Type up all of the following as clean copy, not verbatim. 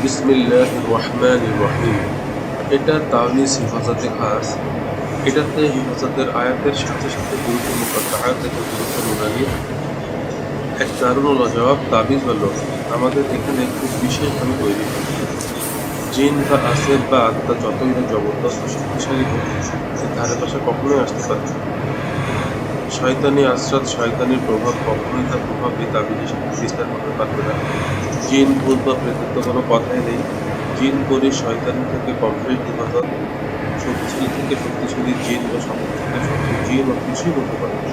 বিসমিল্লাহির রহমানির রহিম। এটা তাবিজ হেফাজতে খাস। এটাতে হেফাজতের আয়াতের সাথে সাথে গুরুত্ব মুকাত্তাআত থেকে গুরুত্ব নুরানি এক দারুণ ও লাজবাব তাবিজ বা লোক আমাদের এখানে খুব বিশেষভাবে তৈরি হয়। জিন বা আসের বা আত্মা যতই না জবরদস্ত শক্তিশালী হোক, এর ধারে পাশে কখনোই আসতে পারে না। শয়তানি আশ্রাত, শয়তানির প্রভাব কখনোই তার প্রভাব এই তাবিজের সাথে বিস্তার করতে পারবে না। জিন ভূত বা প্রেতের তো কোনো কথাই নেই। জিন পরি শয়তানি থেকে কমপ্লিট হেফাজত, শক্তিশালী থেকে শক্তিশালী জিন বা শক্তি থেকে শক্তি জিন ও কিছুই করতে পারে না।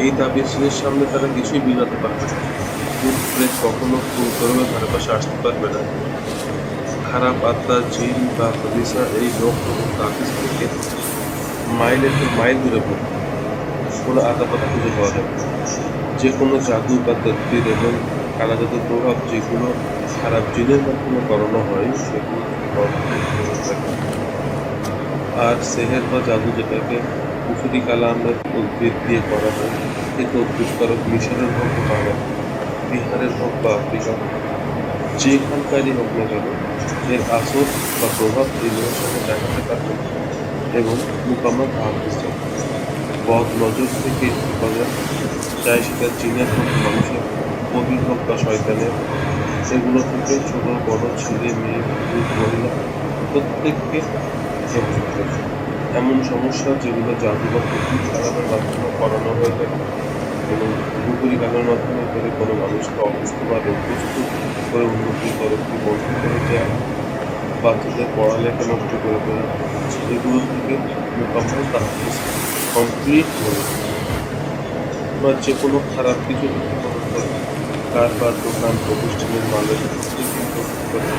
এই তাবিজের সামনে তারা কিছুই বিঘাতে পারবে না। ভূত প্রেত কখনো কুকর্মের ধারে পাশে আসতে পারবে না। খারাপ আত্মা, জিন বা হদিসা এই লোক এবং তাবিজ থেকে মাইলের পর মাইল দূরে পড়বে। কোনো আতাপাতা খুঁজে পাওয়া যাবে না। যে কোনো জাদু বা তদবির এবং কালা জাদুর প্রভাব যেগুলো খারাপ জিনের মাধ্যমে করানো হয় সেগুলো থেকে কমপ্লিট দূরে থাকে। আর সেহের বা জাদু যেটাকে কুফরি কালামের তদবির দিয়ে করা হয়, এই তদবির করো মিশরের হোক বা বিহারের হোক বা আফ্রিকা, যেখানকারই হোক না কেন, এর আসর বা প্রভাব এগুলোর সঙ্গে দেখাতে পারবে এবং মোকাম্মল তাহাফুজ যাবে। বদ নজর থেকে হেফাজত, চাই সেটা জিনের হোক, মানুষের, কবির হোক বা শয়তানের, এগুলো থেকে ছোট বড়, ছেলে মেয়ে, পুরুষ মহিলা প্রত্যেককে হেফাজত করবে। এমন সমস্যা যেগুলো জাদু বা কুফরি কালামের মাধ্যমে করানো হয়ে থাকে এবং কুফরি কালামের মাধ্যমে করে কোনো মানুষকে অসুস্থ বা রোগগ্রস্ত করে উন্নতির তরফটি বন্ধ করে দেওয়া, বাচ্চাদের পড়ালেখা নষ্ট করে দেওয়া, এগুলো থেকে মোকাম্মল তাহফুজ কমপ্লিট করে বা যে কোনো খারাপ কিছু থেকে মনে করে কারবার, দোকান, প্রতিষ্ঠানের মালের ক্ষেত্রে কিন্তু করে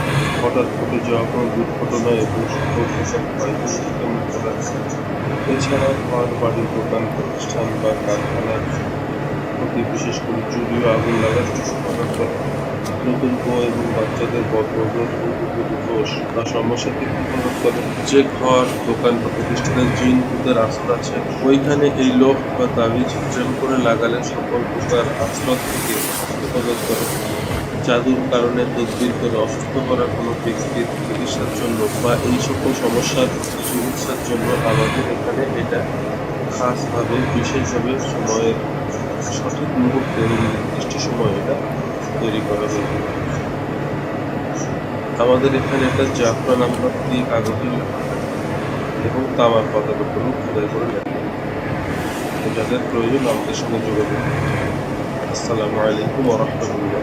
হঠাৎ ঘটে যাওয়া কোনো দুর্ঘটনা এবং সকল প্রকার ক্ষয়ক্ষতি থেকে মুক্ত রাখছে। এছাড়াও ঘর বাড়ি, দোকান, প্রতিষ্ঠান বা কারখানার প্রতি বিশেষ করে চুরি ও আগুন লাগার থেকে হেফাজত করে। নতুন বউ এবং বাচ্চাদের বদনজর ও দোষ বা সমস্যা থেকে হেফাজত করে। যে ঘর, দোকান বা প্রতিষ্ঠানের জিন ভূতের আশ্রয় আছে, ওইখানে এই লোক বা তাবিজ প্রেম করে লাগালে সকল প্রকার আশ্রয় থেকে হেফাজত করে। জাদুর কারণে তদবির করে অসুস্থ করা কোনো ব্যক্তির চিকিৎসার জন্য বা এই সকল সমস্যার চিকিৎসার জন্য আমাদের এখানে এটা খাসভাবে বিশেষভাবে সময়ের সঠিক মুহূর্তে এবং নির্দিষ্ট সময় এটা তৈরি করা হয়েছে। আমাদের এখানে একটা জাফরান নাম্বার দিয়ে কাগজে লেখা থাকে এবং তামার পাতার উপরেও খোদাই করে লেখা থাকে। যাদের প্রয়োজন আমাদের সঙ্গে যোগাযোগ করুন। আসসালামু আলাইকুম ওয়া রাহমাতুল্লাহ।